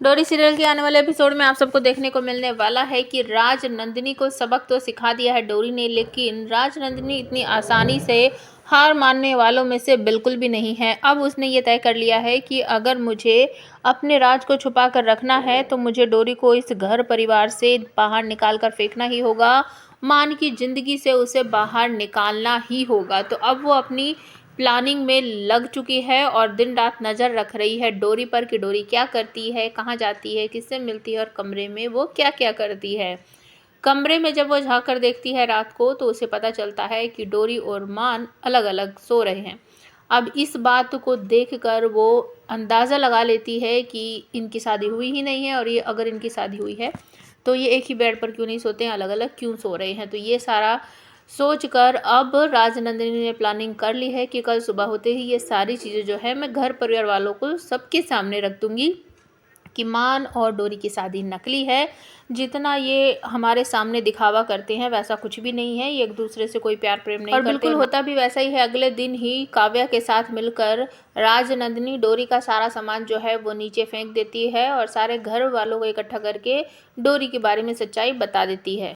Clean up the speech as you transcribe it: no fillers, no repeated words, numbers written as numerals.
डोरी सीरियल के आने वाले एपिसोड में आप सबको देखने को मिलने वाला है कि राज नंदिनी को सबक तो सिखा दिया है डोरी ने, लेकिन राज नंदिनी इतनी आसानी से हार मानने वालों में से बिल्कुल भी नहीं है। अब उसने ये तय कर लिया है कि अगर मुझे अपने राज को छुपा कर रखना है तो मुझे डोरी को इस घर परिवार से बाहर निकाल कर फेंकना ही होगा, मान की ज़िंदगी से उसे बाहर निकालना ही होगा। तो अब वो अपनी प्लानिंग में लग चुकी है और दिन रात नज़र रख रही है डोरी पर कि डोरी क्या करती है, कहाँ जाती है, किससे मिलती है और कमरे में वो क्या क्या करती है। कमरे में जब वो झाँक कर देखती है रात को तो उसे पता चलता है कि डोरी और मान अलग अलग सो रहे हैं। अब इस बात को देखकर वो अंदाज़ा लगा लेती है कि इनकी शादी हुई ही नहीं है, और ये अगर इनकी शादी हुई है तो ये एक ही बेड पर क्यों नहीं सोते हैं, अलग अलग क्यों सो रहे हैं। तो ये सारा सोचकर अब राजनंदिनी ने प्लानिंग कर ली है कि कल सुबह होते ही ये सारी चीज़ें जो है मैं घर परिवार वालों को सबके सामने रख दूंगी कि मान और डोरी की शादी नकली है। जितना ये हमारे सामने दिखावा करते हैं वैसा कुछ भी नहीं है, ये एक दूसरे से कोई प्यार प्रेम नहीं करते, और बिल्कुल होता भी वैसा ही है। अगले दिन ही काव्या के साथ मिलकर राजनंदिनी डोरी का सारा सामान जो है वो नीचे फेंक देती है और सारे घर वालों को इकट्ठा करके डोरी के बारे में सच्चाई बता देती है।